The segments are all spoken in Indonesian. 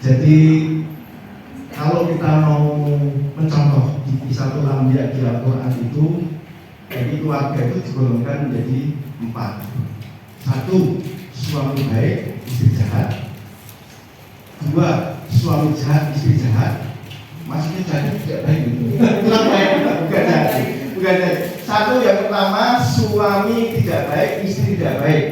Jadi kalau kita mau mencontoh di satu Anbiya di Al-Quran itu, jadi keluarga itu digolongkan menjadi 4. 1, suami baik, istri jahat. 2, suami jahat, istri jahat. Maksudnya jahat tidak baik gitu. Kurang baik, bukan jahat. Bukan jahat. 1 yang pertama, suami tidak baik, istri tidak baik.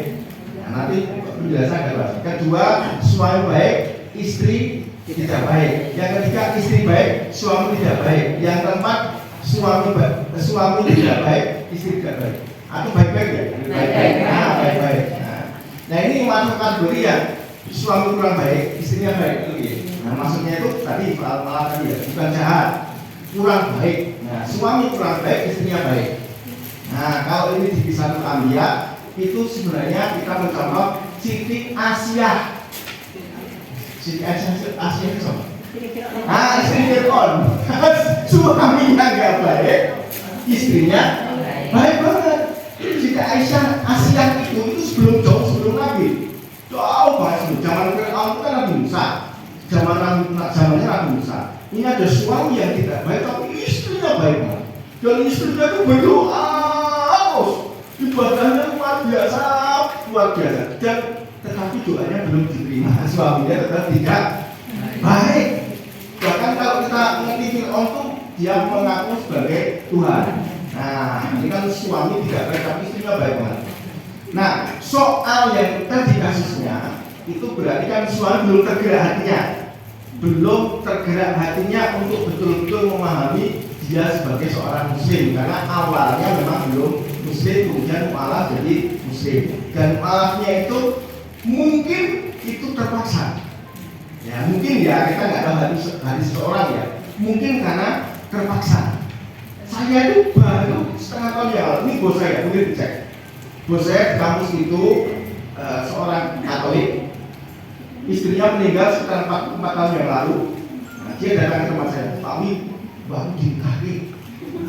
Nah, nanti penjelasan adalah. Kedua, suami baik, istri tidak baik. Yang ketiga, istri baik, suami tidak baik. Yang keempat, suami tidak baik, istri tidak baik. Atau baik-baik ya? Baik-baik. Nah, baik-baik. Nah, ini masuk kategori yang suami kurang baik, istrinya baik. Nah, maksudnya itu tadi malah tadi ya, bukan jahat, kurang baik. Nah, suami kurang baik, istrinya baik. Nah, kalau ini di satu Anbiya itu sebenarnya kita mencontoh Siti Asia. Siti Asia itu apa? Istri Fir'aun. Suaminya nggak baik, istrinya baik banget. Siti Asia itu jauh sebelum Nabi. Jauh banget sebelum zaman Fir'aun itu kan Nabi Musa. Zamannya Nabi Musa. Ini ada suami yang tidak baik, tapi istrinya baik banget. Dan istrinya itu berdoa terus. Ibadahnya luar biasa. Dan tetapi doanya belum diterima, suaminya tetap tidak baik. Bahkan kalau kita mengerti Fir'aun itu dia mengaku sebagai Tuhan. Nah, ini kan suami tidak baik tapi istrinya baik banget. Nah, soal yang tadi kasusnya itu berarti kan suami belum tergerak hatinya untuk betul-betul memahami dia sebagai seorang muslim, karena awalnya memang belum muslim, kemudian malah jadi muslim. Dan malahnya itu mungkin itu terpaksa. Ya mungkin ya, kita nggak tahu hati seseorang ya. Mungkin karena terpaksa. Saya itu baru setengah tahun yang lalu, ini bos saya, mungkin dicek. Bos saya di kampus itu seorang Katolik. Istrinya meninggal sekitar 4 tahun yang lalu. Nah, dia datang ke tempat saya, Pak Wi, baru dinikahi.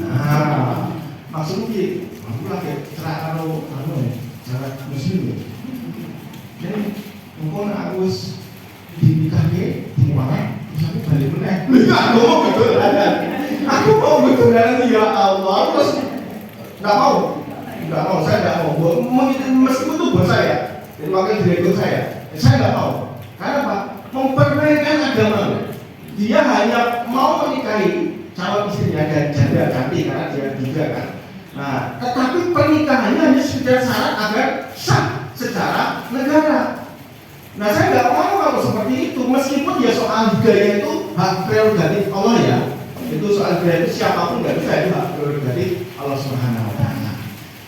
Nah, maksudnya aku lagi cerak kalau cara muslim. Jadi mungkin aku dinikahi di mana? Terus aku balik meneh. Aku mau betul-betul ya Allah. Terus nggak mau, saya nggak mau. Meskipun itu bos saya, jadi wakil direktur saya nggak mau. Karena apa? Mempermainkan agama. Dia hanya mau menikahi calon istrinya dan janda cantik karena dia juga kan. Nah, tetapi pernikahannya hanya sekedar syarat agar sah secara negara. Nah, saya nggak mau kalau seperti itu. Meskipun ya soal hidayah itu hak prerogatif Allah ya. Itu soal hidayah itu siapapun nggak bisa, itu hak prerogatif Allah Subhanahu Wa Taala.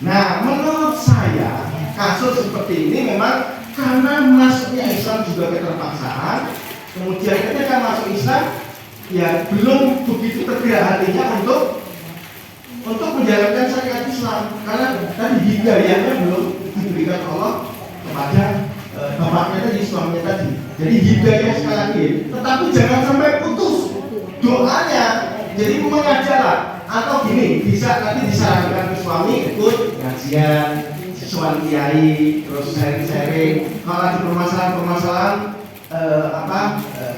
Nah, menurut saya kasus seperti ini memang karena masuknya Islam juga keterpaksaan. Kemudian ketika masuk Islam, ya belum begitu tergerak hatinya untuk menjalankan syariat Islam, karena tadi hidayahnya belum diberikan Allah kepada bapaknya tadi, suaminya tadi. Jadi hidayah sekali lagi, tetapi jangan sampai putus doanya. Jadi mengajarlah, atau gini, bisa nanti disarankan ke suami ikut kajian, soal kiai, terus sharing. Kalau ada permasalahan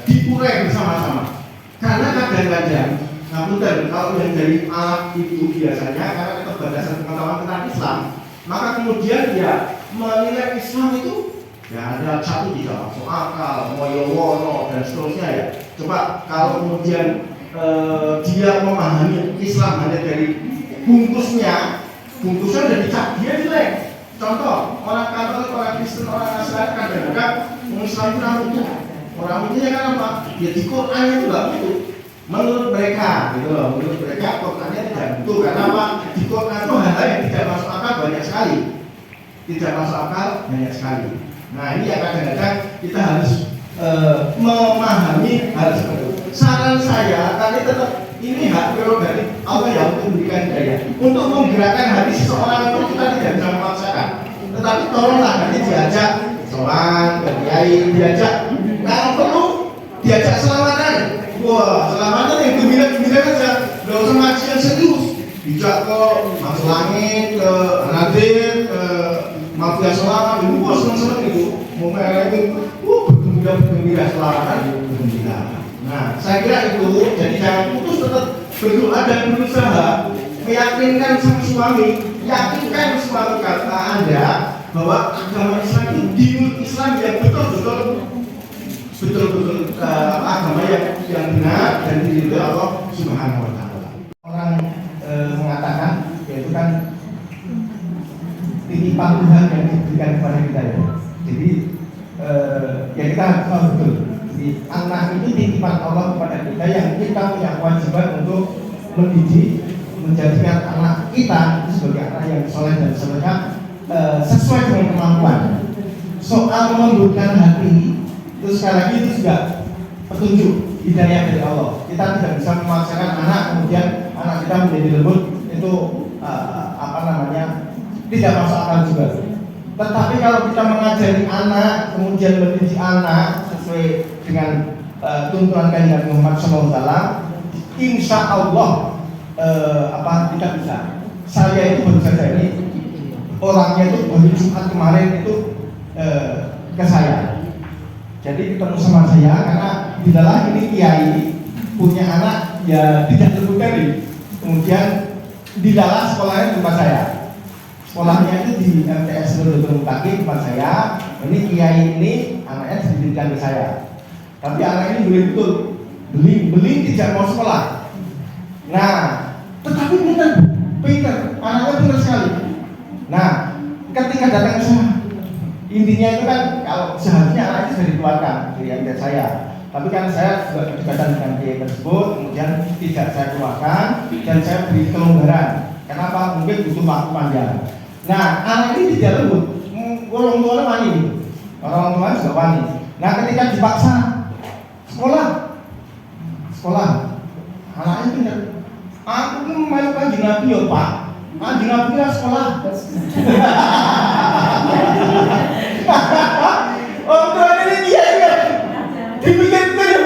diurai bersama-sama. Karena kadang-kadang, kalau yang dari alat itu biasanya karena keterbatasan pengetahuan tentang Islam, maka kemudian dia menilai Islam itu ya ada satu tidak masuk akal, moyo-wono dan seterusnya ya. Coba kalau kemudian dia memahami Islam hanya dari bungkusnya udah dicap, dia jelek. Contoh, orang Katolik, orang Kristen, orang Nasrani kadang-kadang Islam itu utuh. Orang utuhnya kan apa? Ya di Quran itu nggak utuh. Menurut mereka, gitu loh. Menurut mereka Qurannya tidak utuh. Karena apa? Di Quran itu hal-hal yang tidak masuk akal banyak sekali. tidak masuk akal banyak sekali. Nah ini yang kadang-kadang kita harus memahami hal seperti itu. Saran saya, kali tetap ini hak prerogatif Allah yang memberikan daya untuk menggerakkan hati seseorang itu kita tidak bisa memaksakan. Tetapi tolonglah nanti diajak sholat, berkiai, diajak kalau perlu diajak selamatan. Wah, selamatan yang gembira-gembira aja, nggak usah ngaji yang serius. Dijak ke Mas Langit, ke Nadir, ke Mafia Selamat, itu wah seneng-seneng itu. Mau mereka itu, bergembira selamatan, bergembira. Nah, saya kira itu, jadi jangan putus, tetap berdoa dan berusaha meyakinkan sang suami, yakinkan suami Anda bahwa agama Islam itu dinul Islam yang betul-betul agama yang benar dan diridhoi Allah Subhanahu wa taala. Orang mengatakan yaitu kan titipan Tuhan yang diberikan kepada kita ya. Jadi ya kita harus betul. Jadi anak itu titipan Allah kepada kita yang kita punya kewajiban untuk mendidik, menjadikan anak kita sebagai anak yang soleh dan soleha sesuai dengan kemampuan. Soal melembutkan hati itu sekali lagi itu juga petunjuk hidayah dari Allah. Kita tidak bisa memaksakan anak kemudian anak kita menjadi lembut, itu tidak masuk akal juga. Tetapi kalau kita mengajari anak kemudian mendidik anak sesuai dengan tuntunan Kanjeng Muhammad SAW, insya Allah tidak bisa. Saya itu baru saja ini orangnya itu baru Jumat kemarin itu ke saya. Jadi ketemu sama saya karena di dalam ini kiai punya anak ya tidak lebih dari. Kemudian di dalam sekolahnya tempat saya. Sekolahnya itu di MTS Nurul Kaki tempat saya. Ini kiai ini anaknya didirikan ke saya. Tapi anak ini beli tidak mau sekolah. Nah, tetapi pinter, anaknya pinter sekali. Nah, ketika datang ke sana, intinya itu kan kalau seharusnya anak itu sudah dikeluarkan dari MTS saya. Tapi kan saya juga kedekatan dengan kiai tersebut, kemudian tidak saya keluarkan dan saya beri kelonggaran. Kenapa? Mungkin butuh waktu panjang. Nah, anak ini tidak lembut, orang tuanya wani, orang tuanya juga wani. Nah, ketika dipaksa sekolah, anaknya pintar. Aku ini melu Kanjeng Nabi ya Pak, Kanjeng Nabi ya sekolah. Orang tuanya ini dia ya, dipikir-pikir ya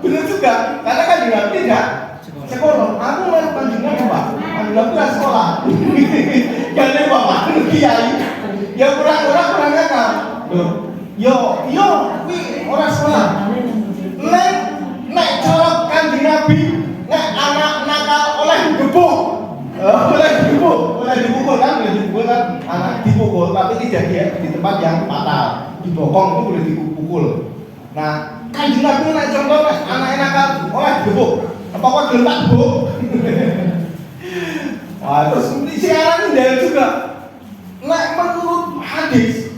benar juga, karena Kanjeng Nabi tidak sekolah. Aku melu Kanjeng Nabi Pak. Lakukan sekolah, karena bapak kiai, yang kurang nakal. Yo, orang sekolah. Nek colok Kanjeng Nabi, nek anak nakal oleh dipukul kan, anak dipukul, tapi tidak di tempat yang fatal, dibokong itu boleh dipukul. Nah, Kanjeng Nabi nek contoh anak nakal oleh dipukul, apa kok gelap bu? Wah, terus siaran ini juga. Nek menurut hadis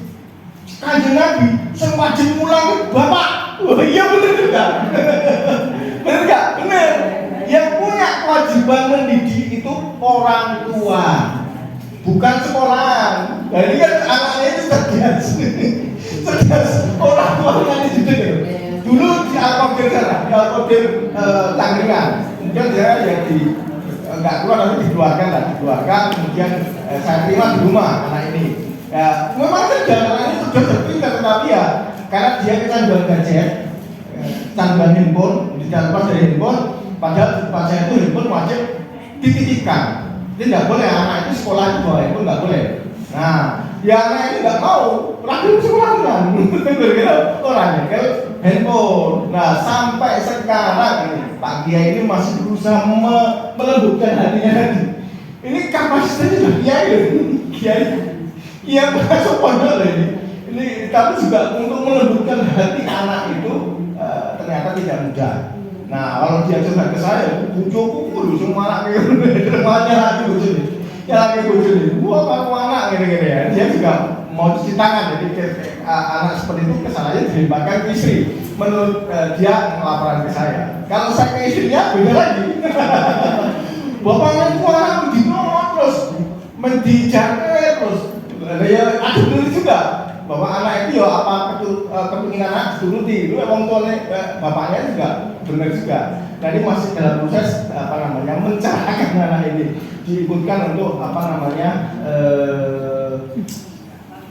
Kanjeng Nabi sing wajib mulang bapak. Oh iya benar juga. Benar enggak? Benar. Yang punya kewajiban mendidik itu orang tua, bukan sekolahan. Nah ini kan anaknya itu cerdas orang tuanya dididik. Dulu di Al-Qadir sana, di Al-Qadir Tangerang, kemudian dia ya enggak keluar tapi dikeluarkan, kemudian saya terima di rumah anak ini. Ya, memang saja anak ini sudah terpintar, tetapi ya karena dia kecanduan gadget, kecanduan handphone, tidak lepas dari handphone. Padahal tempat saya itu handphone wajib dititipkan. Jadi tidak boleh anak itu sekolah itu bawa handphone, nggak boleh. Nah, ya anak ini nggak mau, rajin sekolah kan, orangnya ke handphone. Nah, sampai sekarang ini Pak Kiai ini masih berusaha melembutkan hatinya tadi. Ini kapasitasnya sudah Kiai masuk pondok ini. Tapi juga untuk melembutkan hati anak itu ternyata tidak mudah. Nah, kalau dia coba ke saya, bujuku semua anak rumahnya lagi bujuni. Wah, aku anak gini-gini ya. Dia juga mau cuci tangan, jadi anak seperti itu kesalahannya dilimpahkan ke istri. Menurut dia melaporan ke saya. Kalau saya ke istrinya beda lagi. Bapaknya itu anak terus mendijaknya terus. Ya ada dulu juga bahwa anak itu ya apa kepinginan anak dituruti. Itu emang tuanya bapaknya juga benar juga. Nah ini masih dalam proses mencerahkan anak ini diikutkan untuk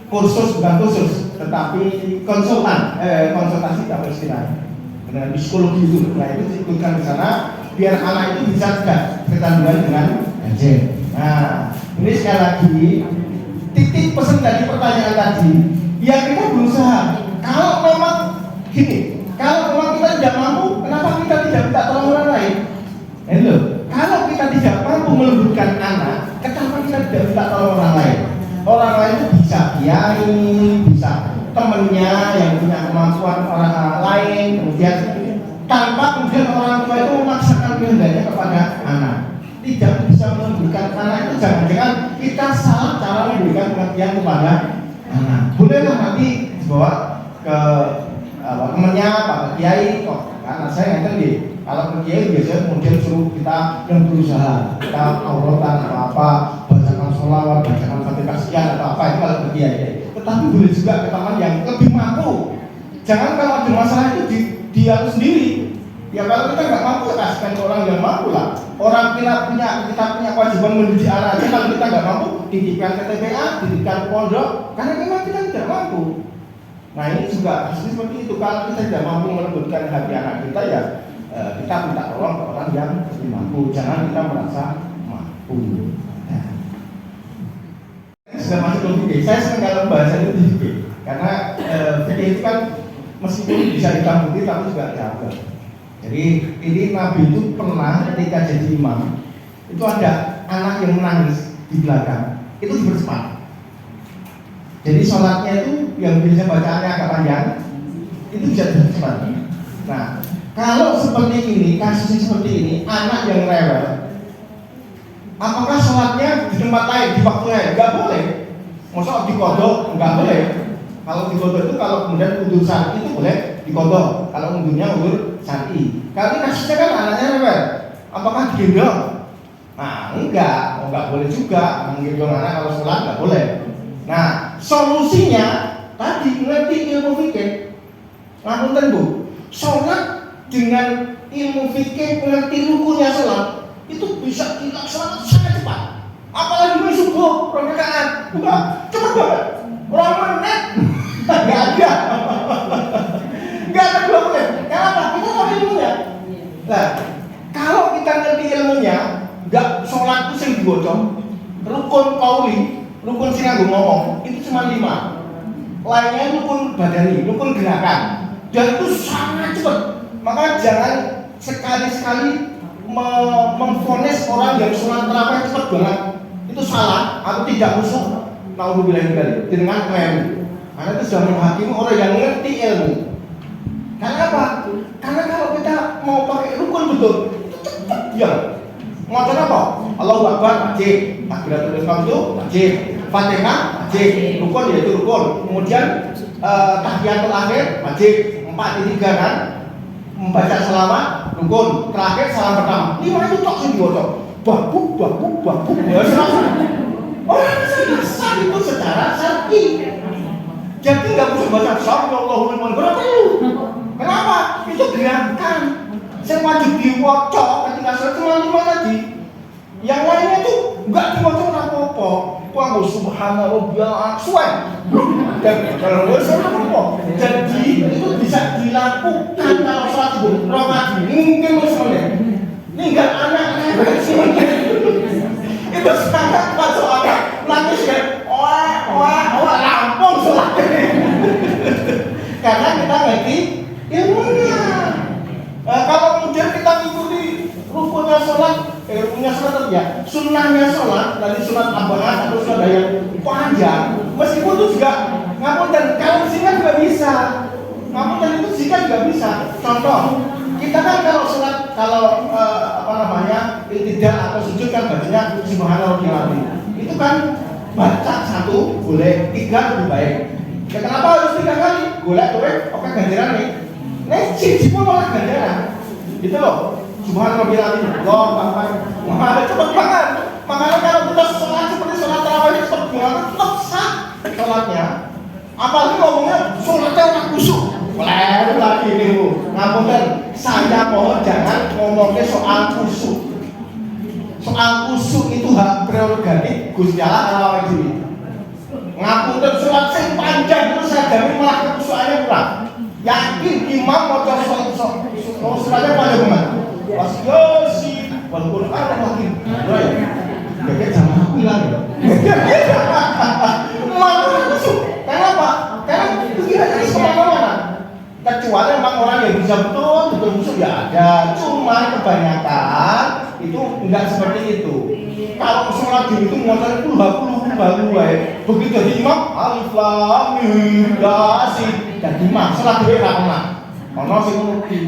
kursus bukan kursus tetapi konsultasi dalam istilah dengan psikologi itu. Nah itu diikutkan di sana biar anak itu bisa kecanduan dengan gadget. Nah ini sekali lagi titik pesan dari pertanyaan tadi ya kita berusaha kalau memang gini, kalau memang kita tidak mampu kenapa kita tidak minta tolong orang lain? Hello, kalau kita tidak mampu melembutkan anak kenapa kita tidak minta tolong orang lain? Orang lain itu bisa kiai, bisa temennya yang punya kemampuan orang lain, kemudian tanpa kemudian orang tua itu memaksakan kehendaknya kepada anak. Tidak bisa memberikan anak itu jangan-jangan kita salah cara memberikan pengertian kepada anak. Bolehlah nanti dibawa ke temennya Pak Kiai kok karena saya ngerti nih kalau ke Kiai biasanya kemudian suruh kita yang berusaha kita auratan atau apa bacakan sholawat, bacakan fatihah sekian atau apa itu kalau ke Kiai. Tetapi boleh juga ke teman yang lebih mampu. Jangan kalau ada masalah itu dia sendiri. Ya kalau kita nggak mampu kasihkan ke orang yang mampu lah. Orang kita punya kewajiban mendidik anak aja kalau kita nggak mampu titipkan ke TPA, titipkan ke pondok karena memang kita tidak mampu. Nah ini juga hasil seperti itu kalau kita tidak mampu melembutkan hati anak kita ya kita minta tolong ke orang yang lebih mampu. Jangan kita merasa mampu. Nah. Ini sudah masuk ke fikih. Saya senang kalau bahasa itu di fikih karena fikih itu kan meskipun bisa ditampilkan tapi juga diatur. Jadi ini Nabi itu pernah ketika jadi imam itu ada anak yang menangis di belakang itu dipercepat. Jadi sholatnya itu yang biasa bacaannya agak panjang itu bisa dipercepat. Nah kalau seperti ini kasusnya seperti ini anak yang rewel, apakah sholatnya di tempat lain di waktu lain? Nggak boleh. Maksudnya dikodok nggak boleh. Kalau dikodok itu kalau kemudian udur saat itu boleh dikodok. Kalau undurnya undur syar'i. Kalau ini kasusnya kan anaknya rewel, apakah digendong? Nah enggak boleh juga menggendong anak kalau sholat nggak boleh. Nah solusinya tadi ngerti ilmu fikih. Ngapunten Bu, sholat dengan ilmu fikih mengerti rukunnya sholat itu bisa dilaksanakan sangat cepat. Apalagi mulai subuh, rakaat, bukan cepat banget. Berapa menit? Nggak ada. Nggak ada 2 menit. Kenapa? Kita tahu ilmunya. Nah, kalau kita ngerti ilmunya, nggak sholat itu sing digocong. Rukun qauli, rukun sing nganggo ngomong, itu cuma 5. Lainnya rukun badani, rukun gerakan. Dan itu sangat cepat. Maka jangan sekali-sekali memvonis orang yang sholat terawih cepat banget. Itu salah atau tidak musuh. Naudzubillah dengan keliru. Karena itu sudah menghakimi orang yang ngerti ilmu. Karena apa? Karena kalau kita mau pakai rukun betul, itu cepat ya. Mau apa? Allahu Akbar wajib, takbiratul ihram itu wajib, Fatihah wajib, rukun yaitu rukun. Kemudian tahiyatul akhir wajib, 4 kan? Membaca selawat rukun, terakhir salam pertama. 5 itu tok sing diwaca. Babu. Ya orang bisa itu secara syar'i. Jadi nggak bisa baca Allahu liman berapa. Kenapa? Itu gerakan. Saya wajib diwaca ketika sholat cuma 5 tadi. Yang lainnya itu nggak diwaca apa-apa. Wah, subhanallah aswad. Dan kalau apa? Jadi itu bisa dilakukan kalau sholat subuh. Rakaat mungkin semuanya. Ini nggak anak semuanya. Itu sangat masuk akal. Nangis kan? Wah, lampung sholat. Karena kita ngerti ilmunya. Kalau kemudian kita mengikuti rukunnya sholat, ya, sunnahnya sholat dari sunat abahas atau sunat yang panjang, meskipun itu juga ngapunten, kalau singkat juga bisa, ngapunten itu singkat juga bisa. Contoh, kita kan kalau sholat, tidak atau sujud kan bacanya subhanallahil azim. Itu kan baca 1 boleh, 3 lebih baik. Ya kenapa harus 3 kali? Golek oke ganjaran nih. Nek siji pun oleh ganjaran. Gitu loh. Subhanallahil azim. Wah, cepet banget. Makanya kalau kita sholat seperti sholat ngomongnya soal kusuk. Soal kusuk itu hak prerogatif Gusti Allah ala diri. Ngapunten surat sing panjang itu saya jamin malah kekusukannya kurang. Yakin imam maca suratnya panjang banget. Pas yosi wal Qur'an makin. Jadi jangan bilang ya. Malah kusuk. Kenapa? Karena itu tidak ada kemana-mana. Kecuali memang orang yang bisa betul kusuk ya ada. Cuma kebanyakan itu enggak seperti itu. Kalau sholat itu ngotot puluh ya. Begitu jadi imam alif lam mim yasin jadi imam sholat dhewe ra pernah. Ono sing ngerti.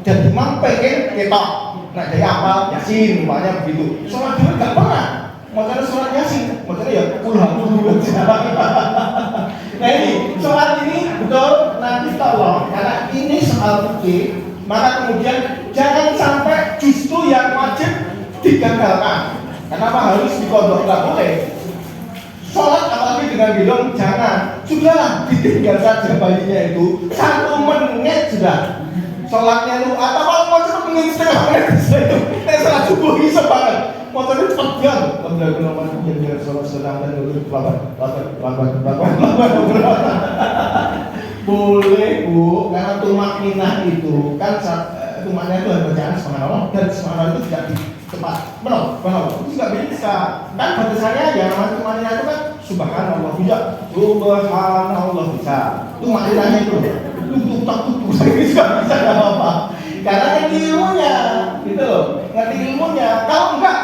Jadi imam pengen ketok. Nek dhewe hafal yasin umpamanya begitu. Sholat dhewe enggak pernah. Makanya sholat yasin, makanya ya puluh aja. Nah ini soal ini betul nanti tolong karena ini soal fikih, maka kemudian jangan sampai justru yang wajib digagalkan. Kenapa harus dikodok? Nggak boleh. Sholat apalagi dengan gendong jangan. Sudahlah ditinggal saja bayinya itu 1 menit sudah. Sholatnya itu atau kalau mau cepet mungkin setengah menit itu. Sholat subuh bisa banget. Motornya cepet banget. Kemudian biar sholat sedang dan dulu boleh bu, karena tumakninah itu kan tumakninah itu bacaan subhanallah dan subhanallah itu tidak cepat. Benar. Itu nggak bisa. Kan batasannya ya namanya tumakninah itu kan subhanallah bisa, subhanallah bisa. Tumakninahnya itu tutup saya bisa nggak apa-apa. Karena ngerti ilmunya, gitu loh. Ngerti ilmunya. Kalau enggak,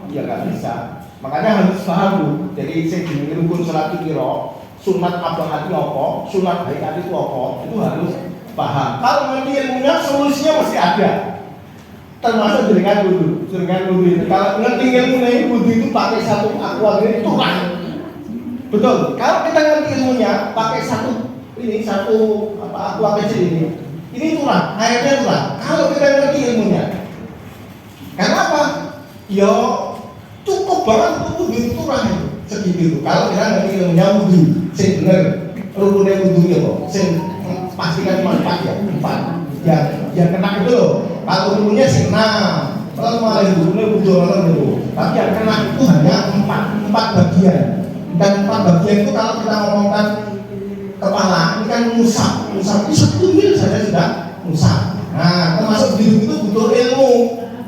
ya nggak bisa. Makanya harus paham bu. Jadi saya di rukun sholat kiro, sunat abang hati apa, sunat baik hati itu apa, itu harus paham. Kalau ngerti ilmunya, solusinya mesti ada. Termasuk dengan wudhu itu. Kalau ngerti ilmunya wudhu itu pakai satu aqua ini turah. Betul. Kalau kita ngerti ilmunya, pakai satu aqua kecil ini turah, airnya turah. Kalau kita ngerti ilmunya, kenapa? Ya cukup banget untuk wudhu turah itu segitu. Kalau kita ngerti ilmunya wudhu, sing bener rukunnya wudhu ya kok, sing pastikan cuma 4 ya, 4. Yang kena itu loh. Kalau rukunnya sing 6, kalau malah rukunnya wudhu orang dulu. Tapi yang kena itu hanya 4 bagian. Dan 4 bagian itu kalau kita ngomongkan kepala, ini kan musab itu 1 mil saja sudah musab. Nah, termasuk hidup itu butuh ilmu.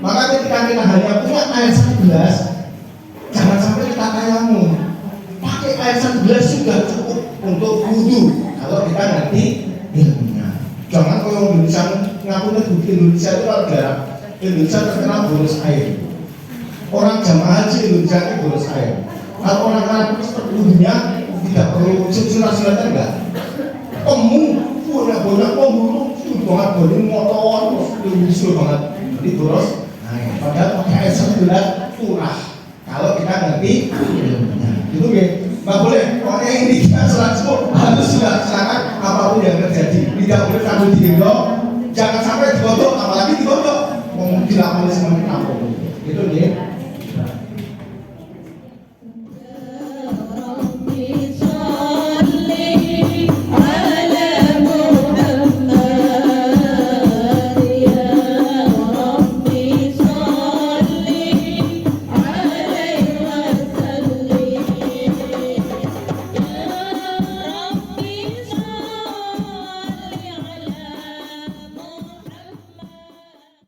Maka ketika kita hanya punya air 1 gelas, jangan sampai kita tayamum. Pakai air 1 gelas sudah cukup untuk wudhu. Kalau kita ngerti ilmunya. Jangan kalau Indonesia ngakunya di Indonesia itu kalau daerah Indonesia terkenal boros air. Orang jamaah haji Indonesia itu boros air. Kalau orang Arab itu wudhunya tidak perlu surat-suratnya enggak. Banyak pemburu itu banget bodi motor itu banget. Jadi boros. Nah, padahal pakai air 1 gelas turah. Kalau kita ngerti ilmunya, itu ya nggak boleh. Pokoknya ini kita sholat subuh harus sudah silakan apapun yang terjadi. Tidak boleh sampai digendong, jangan sampai digodok, apalagi digodok. Mau dilakukan semakin apa? Itu ya.